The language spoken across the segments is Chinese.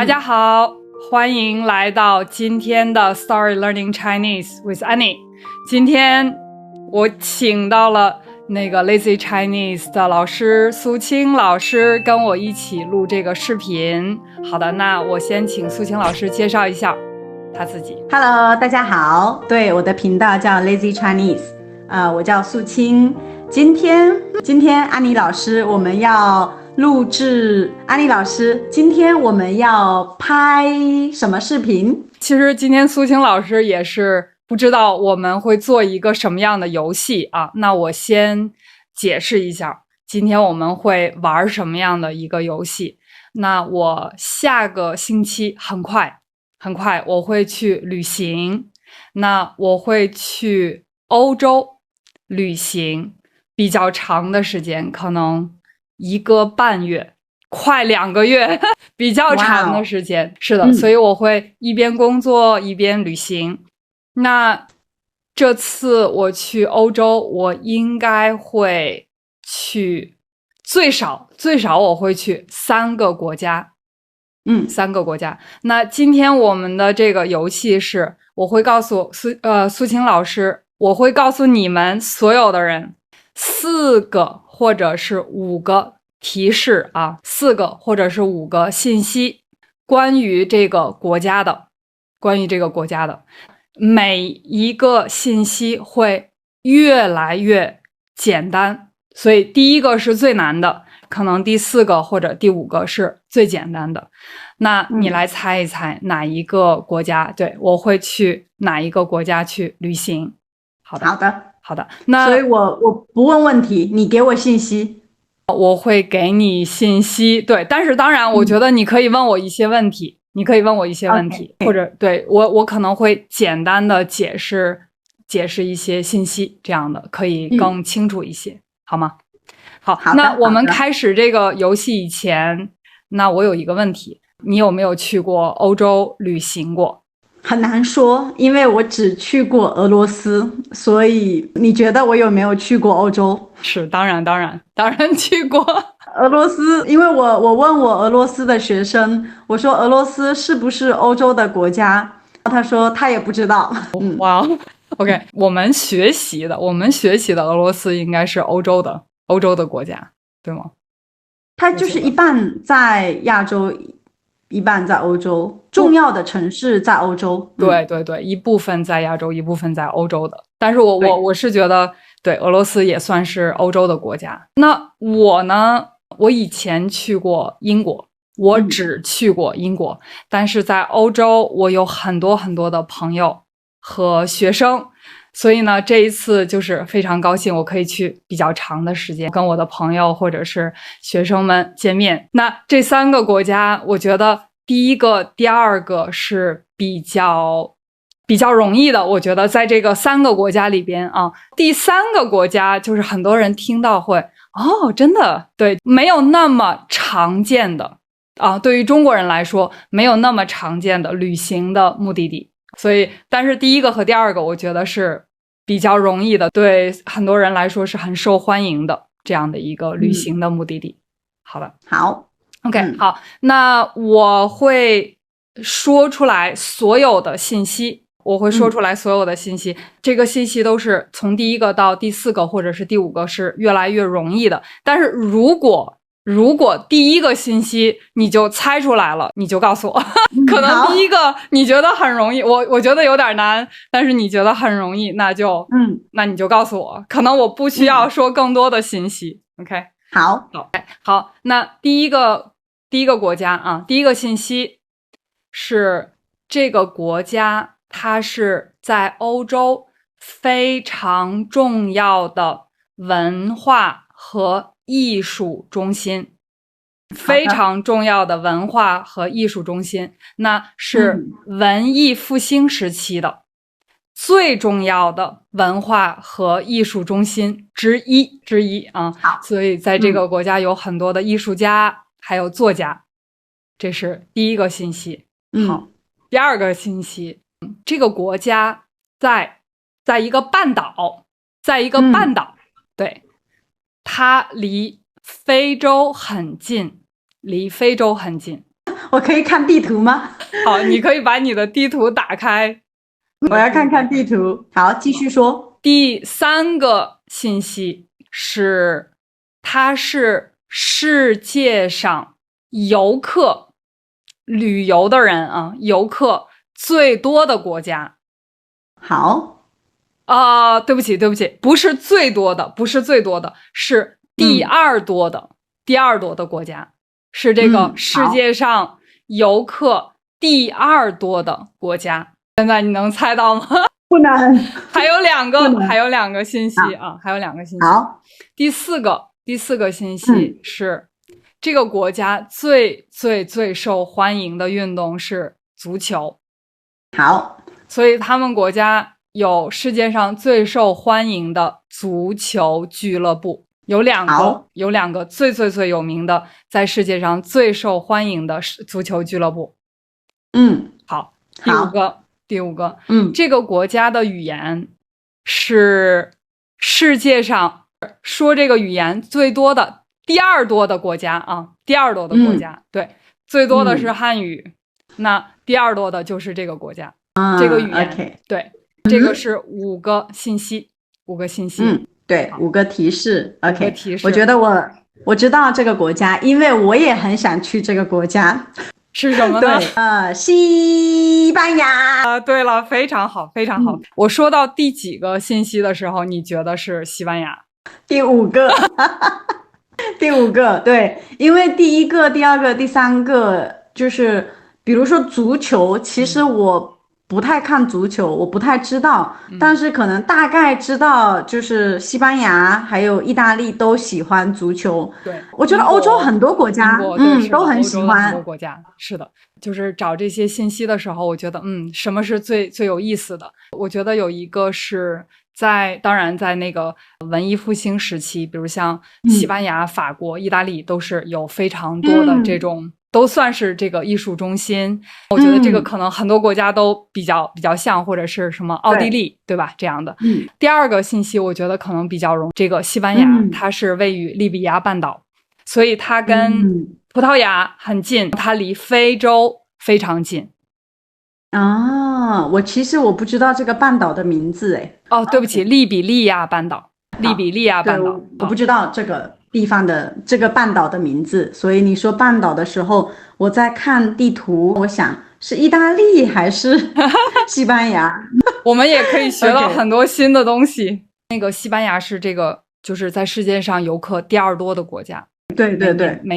大家好，欢迎来到今天的 Story Learning Chinese with Annie。今天我请到了那个 Lazy Chinese 的老师苏青老师跟我一起录这个视频。好的，那我先请苏青老师介绍一下他自己。Hello， 大家好，对，我的频道叫 Lazy Chinese，我叫苏青。今天安妮老师我们要录制，安妮老师，今天我们要拍什么视频？其实今天苏青老师也是不知道我们会做一个什么样的游戏啊，那我先解释一下，今天我们会玩什么样的一个游戏。那我下个星期很快我会去旅行，那我会去欧洲旅行比较长的时间，可能1个半月，快2个月，比较长的时间。是的，所以我会一边工作一边旅行。那这次我去欧洲，我应该会去最少我会去3个国家。3个国家。那今天我们的这个游戏是，我会告诉苏青老师，我会告诉你们所有的人4个或者是5个提示啊，4个或者是5个信息，关于这个国家的，每一个信息会越来越简单，所以第1个是最难的，可能第4个或者第5个是最简单的。那你来猜一猜哪一个国家？对，我会去哪一个国家去旅行？好的。那所以我不问问题，你给我信息。我会给你信息，对，但是当然我觉得你可以问我一些问题，或者对我可能会简单的解释一些信息，这样的可以更清楚一些，好吗？好，那我们开始这个游戏以前，那我有一个问题，你有没有去过欧洲旅行过？很难说，因为我只去过俄罗斯，所以你觉得我有没有去过欧洲？是，当然去过俄罗斯。因为我问我俄罗斯的学生，我说俄罗斯是不是欧洲的国家，他说他也不知道。哇，OK， 我们学习的俄罗斯应该是欧洲的国家，对吗？它就是一半在亚洲，一半在欧洲，重要的城市在欧洲。对，一部分在亚洲，一部分在欧洲的。但是我是觉得，对，俄罗斯也算是欧洲的国家。那我呢？我以前去过英国，我只去过英国，但是在欧洲我有很多的朋友和学生，所以呢，这一次就是非常高兴，我可以去比较长的时间跟我的朋友或者是学生们见面。那这3个国家，我觉得第1个、第2个是比较容易的，我觉得在这个3个国家里边啊，第3个国家就是很多人听到会真的，对，没有那么常见的啊，对于中国人来说没有那么常见的旅行的目的地。所以但是第1个和第2个我觉得是比较容易的，对很多人来说是很受欢迎的这样的一个旅行的目的地。好的，好 OK， 好，那我会说出来所有的信息，这个信息都是从第1个到第4个或者是第5个是越来越容易的。但是如果第1个信息你就猜出来了，你就告诉我。可能第1个你觉得很容易，我觉得有点难，但是你觉得很容易，那你就告诉我，可能我不需要说更多的信息。OK， 好，那第一个国家啊，第1个信息是这个国家它是在欧洲非常重要的文化和艺术中心，非常重要的文化和艺术中心，那是文艺复兴时期的最重要的文化和艺术中心之一啊。所以在这个国家有很多的艺术家还有作家，这是第1个信息。好，第2个信息，这个国家在一个半岛，对，它离非洲很近，我可以看地图吗？好，你可以把你的地图打开。我要看看地图。好，继续说。第3个信息是，它是世界上旅游的人啊，游客最多的国家。好，对不起，不是最多的，是第二多的，第二多的国家，是这个世界上游客第二多的国家。现在你能猜到吗？不能。还有两个信息啊，还有2个信息。好，第四个信息是，这个国家最受欢迎的运动是足球。好，所以他们国家有世界上最受欢迎的足球俱乐部，有两个最有名的，在世界上最受欢迎的足球俱乐部。好，第五个，这个国家的语言是世界上说这个语言最多的第二多的国家啊，第二多的国家，对，最多的是汉语，那第二多的就是这个国家。这个语言， okay. 对，这个是5个信息，对，5个提示。 5个提示。我觉得我知道这个国家，因为我也很想去这个国家。是什么呢？对，西班牙。对了，非常好。我说到第几个信息的时候，你觉得是西班牙？第5个。第5个，对，因为第1个、第2个、第3个就是比如说足球，其实我不太看足球，我不太知道，但是可能大概知道，就是西班牙还有意大利都喜欢足球。对，我觉得欧洲很多国家都很喜欢。很多国家是的，就是找这些信息的时候，我觉得什么是最有意思的？我觉得有一个是当然在那个文艺复兴时期，比如像西班牙、法国、意大利，都是有非常多的这种。都算是这个艺术中心，我觉得这个可能很多国家都比较像，或者是什么奥地利， 对吧？这样的。第2个信息，我觉得可能比较这个西班牙，它是位于利比亚半岛，所以它跟葡萄牙很近，它离非洲非常近。其实我不知道这个半岛的名字哎。对不起，利比利亚半岛，我不知道这个地方的这个半岛的名字，所以你说半岛的时候，我在看地图，我想是意大利还是西班牙？我们也可以学到很多新的东西。那个西班牙是这个就是在世界上游客第2多的国家。对，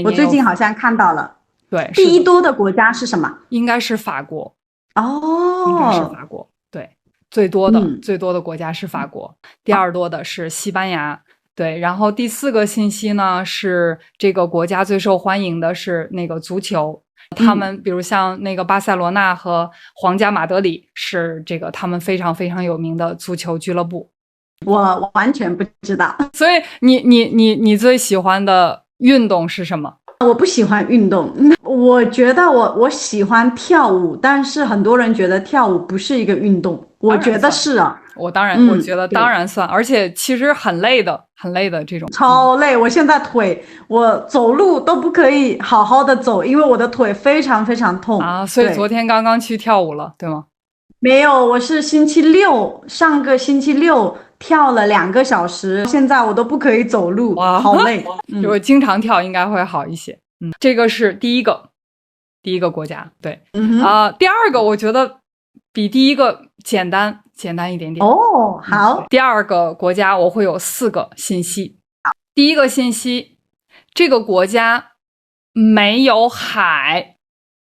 我最近好像看到了。对，第1多的国家是什么？应该是法国。应该是法国。对，最多的国家是法国，第2多的是西班牙。对，然后第4个信息呢是这个国家最受欢迎的是那个足球，他们比如像那个巴塞罗那和皇家马德里是这个他们非常有名的足球俱乐部。我完全不知道。所以你最喜欢的运动是什么？我不喜欢运动，我觉得我喜欢跳舞，但是很多人觉得跳舞不是一个运动，我觉得是啊。我觉得当然算，而且其实很累的这种。超累，我现在我走路都不可以好好的走，因为我的腿非常痛啊。所以昨天刚刚去跳舞了，对吗？没有，我是上个星期六跳了2个小时，现在我都不可以走路，好累。如果经常跳应该会好一些。这个是第一个国家。对，第2个我觉得比第1个简单一点点。好。第2个国家我会有4个信息。第1个信息，这个国家没有海，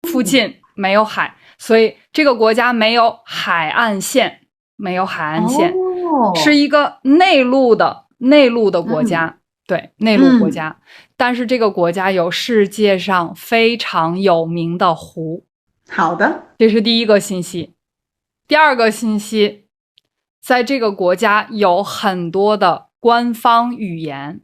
附近没有海，所以这个国家没有海岸线，是一个内陆的国家。对，内陆国家。但是这个国家有世界上非常有名的湖。好的，这是第1个信息。第2个信息，在这个国家有很多的官方语言。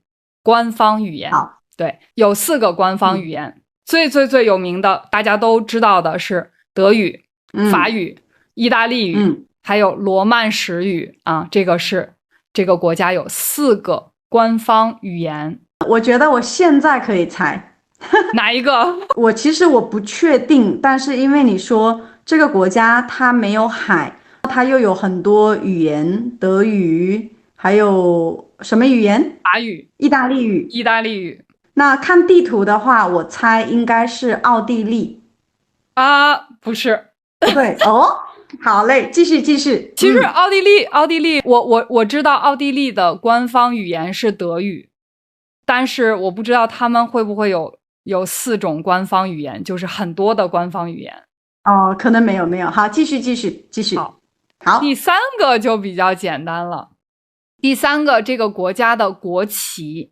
对，有4个官方语言。最有名的大家都知道的是德语、法语、意大利语，还有罗曼史语啊。这个是这个国家有4个官方语言。我觉得我现在可以猜，哪一个？其实我不确定，但是因为你说这个国家它没有海，它又有很多语言，德语，还有什么语言？法语、意大利语。意大利语那看地图的话，我猜应该是奥地利。啊，不是。对哦，好嘞，继续继续。其实奥地利，我知道奥地利的官方语言是德语，但是我不知道他们会不会有4种官方语言，就是很多的官方语言。哦，可能没有。好，继续继续继续。好，第3个就比较简单了。第3个，这个国家的国旗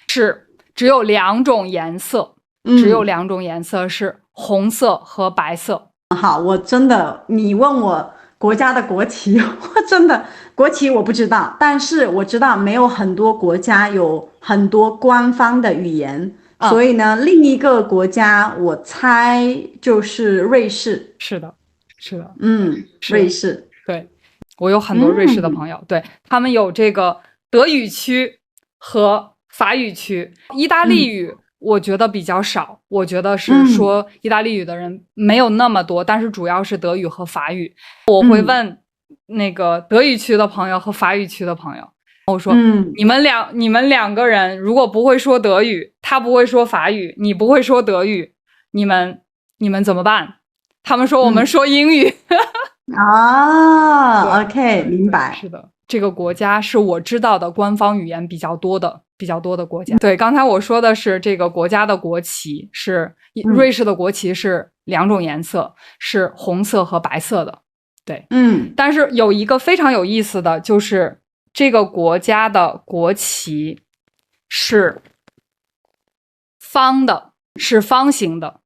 是只有2种颜色，只有2种颜色是红色和白色。好，我真的，你问我国家的国旗，我真的国旗我不知道，但是我知道没有很多国家有很多官方的语言，所以呢，另一个国家我猜就是瑞士。是的，瑞士。对，我有很多瑞士的朋友，对，他们有这个德语区和法语区，意大利语我觉得比较少，我觉得是说意大利语的人没有那么多，但是主要是德语和法语。我会问那个德语区的朋友和法语区的朋友，我说你们两个人如果不会说德语，他不会说法语，你不会说德语，你们怎么办？他们说我们说英语。OK， 明白。是的，这个国家是我知道的官方语言比较多的国家。对，刚才我说的是这个国家的国旗是瑞士的国旗是2种颜色，是红色和白色的。对，但是有一个非常有意思的就是这个国家的国旗是方的，是方形的。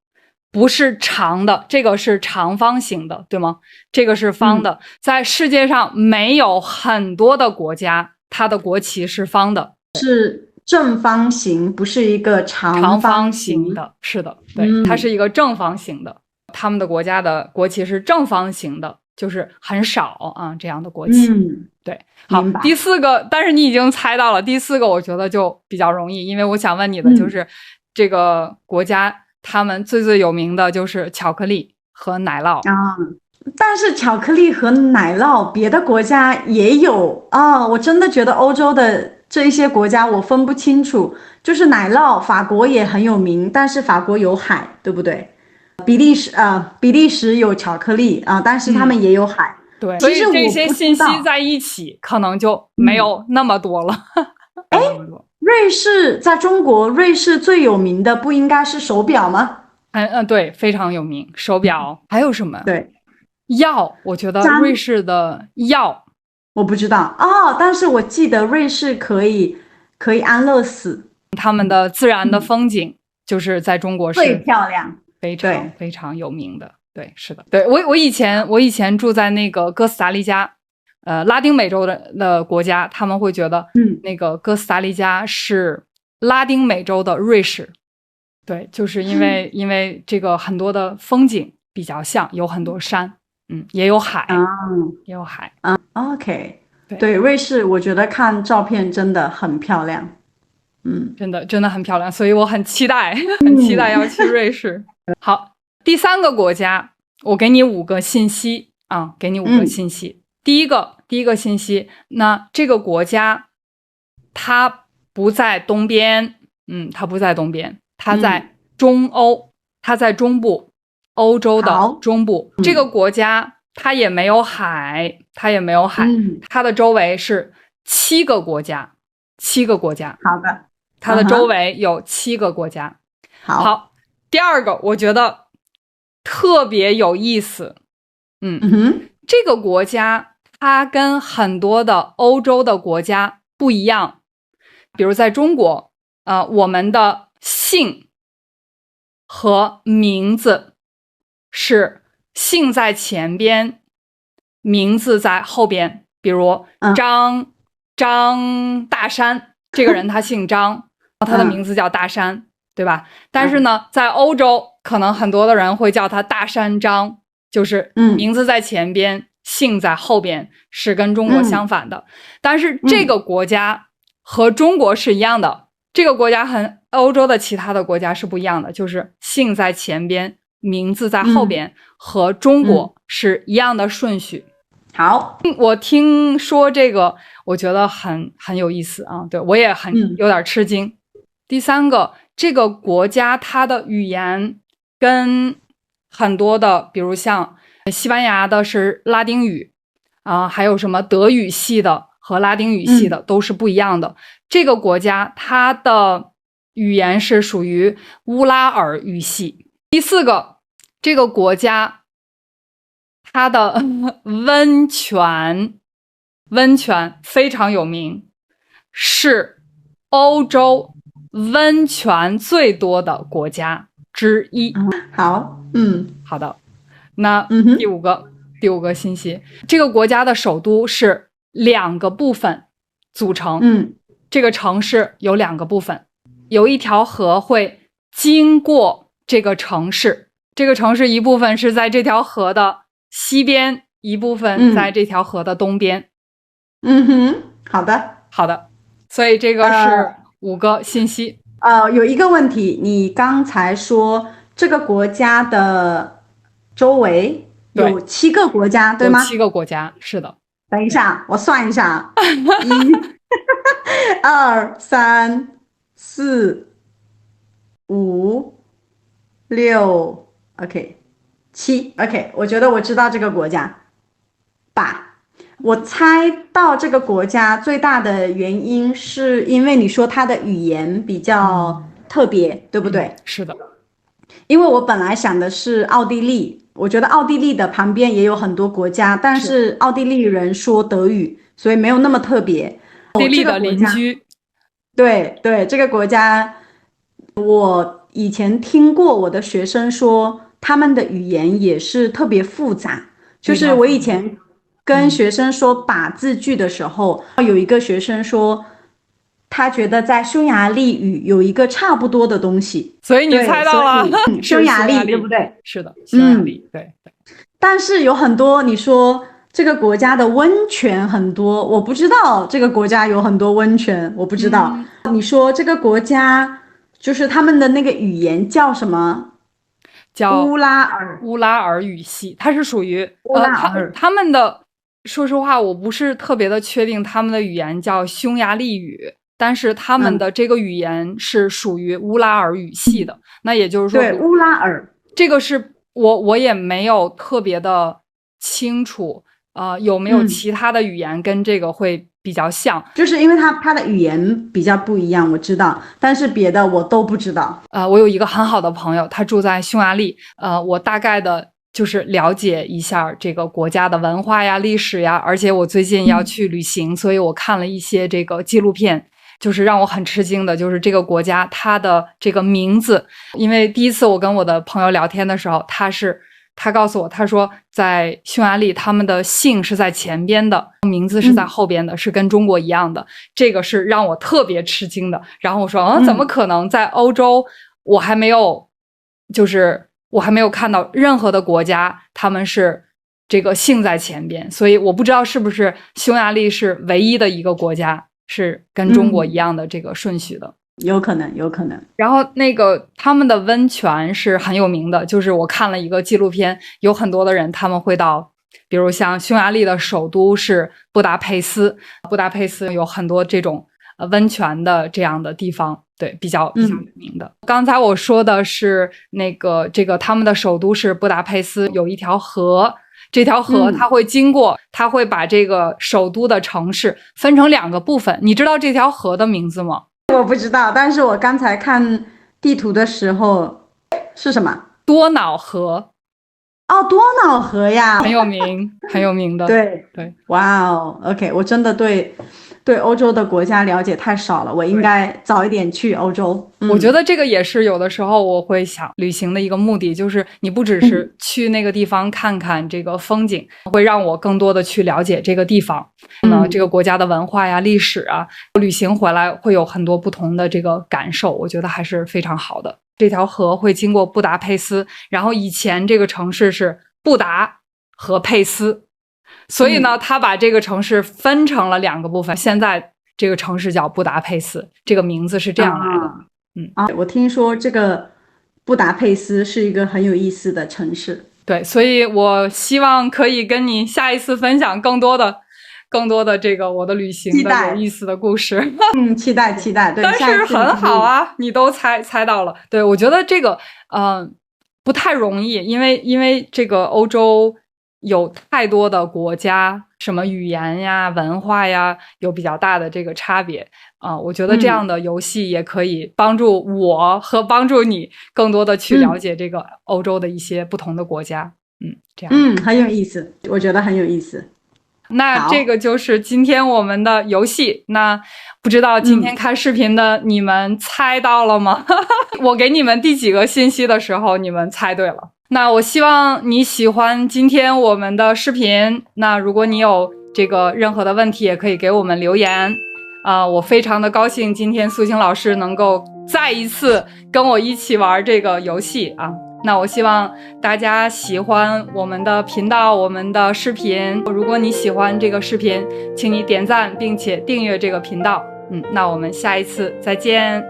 不是长的，这个是长方形的，对吗？这个是方的。在世界上没有很多的国家，它的国旗是方的，是正方形，不是一个长方形的。是的，对，它是一个正方形的。他们的国家的国旗是正方形的，就是很少啊这样的国旗。对，好，第4个，但是你已经猜到了。第4个，我觉得就比较容易，因为我想问你的就是这个国家。他们最有名的就是巧克力和奶酪但是巧克力和奶酪别的国家也有我真的觉得欧洲的这一些国家我分不清楚，就是奶酪法国也很有名，但是法国有海，对不对？比利时有巧克力但是他们也有海。对，所以这些信息在一起可能就没有那么多了。瑞士在中国，瑞士最有名的不应该是手表吗？对，非常有名。手表还有什么？对，药，我觉得瑞士的药我不知道但是我记得瑞士可以安乐死。他们的自然的风景就是在中国是最漂亮，非常有名的。对，是的，对，我以前住在那个哥斯达黎加。拉丁美洲的国家，他们会觉得，那个哥斯达黎加是拉丁美洲的瑞士。对，就是因为这个很多的风景比较像，有很多山，也有海，也有海。OK， 对，瑞士，我觉得看照片真的很漂亮，真的很漂亮，所以我很期待，要去瑞士。好，第3个国家，我给你5个信息给你5个信息。第一个信息，那这个国家它不在东边，它不在东边，它在中欧，它在中部，欧洲的中部。这个国家它也没有海，它的周围是7个国家。好的，它的周围有7个国家。好，第2个我觉得特别有意思，这个国家它跟很多的欧洲的国家不一样，比如在中国，我们的姓和名字是姓在前边，名字在后边。比如张大山，这个人他姓张，他的名字叫大山，对吧？但是呢，在欧洲，可能很多的人会叫他大山张，就是名字在前边。姓在后边，是跟中国相反的。但是这个国家和中国是一样的，这个国家和欧洲的其他的国家是不一样的，就是姓在前边，名字在后边，和中国是一样的顺序。好，我听说这个，我觉得很有意思啊，对，我也有点吃惊。第三个，这个国家它的语言跟很多的，比如像西班牙的是拉丁语啊，还有什么德语系的和拉丁语系的都是不一样的。这个国家它的语言是属于乌拉尔语系。第四个，这个国家它的温泉非常有名，是欧洲温泉最多的国家之一。好，好的。那第五个信息，这个国家的首都是2个部分组成。这个城市有2个部分，有一条河会经过这个城市，这个城市一部分是在这条河的西边，一部分在这条河的东边。好的，所以这个是5个信息。有一个问题，你刚才说这个国家的周围有7个国家，对吗？有7个国家，是的。等一下，我算一下，1、2、3、4、5、6 ，OK， 7 ，OK， 我觉得我知道这个国家。8，我猜到这个国家最大的原因是因为你说它的语言比较特别，对不对？是的。因为我本来想的是奥地利，我觉得奥地利的旁边也有很多国家，但是奥地利人说德语，所以没有那么特别。奥地利的邻居。对，这个国家我以前听过我的学生说他们的语言也是特别复杂，就是我以前跟学生说把字句的时候，有一个学生说他觉得在匈牙利语有一个差不多的东西，所以你猜到了。匈牙利对不对？是的，匈牙利。对。但是有很多你说这个国家的温泉很多，我不知道这个国家有很多温泉，我不知道。你说这个国家就是他们的那个语言叫什么？叫乌拉尔语系，它是属于乌拉尔。他们的，说实话，我不是特别的确定他们的语言叫匈牙利语，但是他们的这个语言是属于乌拉尔语系的。那也就是说，对，乌拉尔这个是我也没有特别的清楚，有没有其他的语言跟这个会比较像？就是因为它的语言比较不一样，我知道，但是别的我都不知道。我有一个很好的朋友，他住在匈牙利，我大概的就是了解一下这个国家的文化呀、历史呀，而且我最近要去旅行，所以我看了一些这个纪录片。就是让我很吃惊的，就是这个国家它的这个名字，因为第一次我跟我的朋友聊天的时候，他告诉我，他说在匈牙利他们的姓是在前边的，名字是在后边的，是跟中国一样的，这个是让我特别吃惊的。然后我说，怎么可能在欧洲，我还没有看到任何的国家他们是这个姓在前边，所以我不知道是不是匈牙利是唯一的一个国家是跟中国一样的这个顺序的。有可能。然后那个他们的温泉是很有名的，就是我看了一个纪录片，有很多的人他们会到，比如像匈牙利的首都是布达佩斯，布达佩斯有很多这种温泉的这样的地方，对，比较有名的。刚才我说的是这个他们的首都是布达佩斯，有一条河。这条河它会经过，它会把这个首都的城市分成2个部分。你知道这条河的名字吗？我不知道，但是我刚才看地图的时候是什么？多瑙河。哦，多瑙河呀，很有名的。对，哇哦 ，OK， 我真的对欧洲的国家了解太少了，我应该早一点去欧洲。我觉得这个也是有的时候我会想旅行的一个目的，就是你不只是去那个地方看看这个风景，会让我更多的去了解这个地方，这个国家的文化呀、历史啊，旅行回来会有很多不同的这个感受，我觉得还是非常好的。这条河会经过布达佩斯，然后以前这个城市是布达和佩斯，所以呢，他把这个城市分成了2个部分。现在这个城市叫布达佩斯，这个名字是这样来的。我听说这个布达佩斯是一个很有意思的城市。对，所以我希望可以跟你下一次分享更多的这个我的旅行的有意思的故事。期待。对，但是很好啊，你都猜到了。对，我觉得这个不太容易，因为这个欧洲有太多的国家，什么语言呀、文化呀，有比较大的这个差别我觉得这样的游戏也可以帮助我和帮助你更多的去了解这个欧洲的一些不同的国家。这样。很有意思，我觉得很有意思。那这个就是今天我们的游戏。那不知道今天看视频的你们猜到了吗？我给你们第几个信息的时候，你们猜对了。那我希望你喜欢今天我们的视频。那如果你有这个任何的问题，也可以给我们留言。我非常的高兴今天素清老师能够再一次跟我一起玩这个游戏那我希望大家喜欢我们的频道，我们的视频。如果你喜欢这个视频，请你点赞并且订阅这个频道。那我们下一次再见。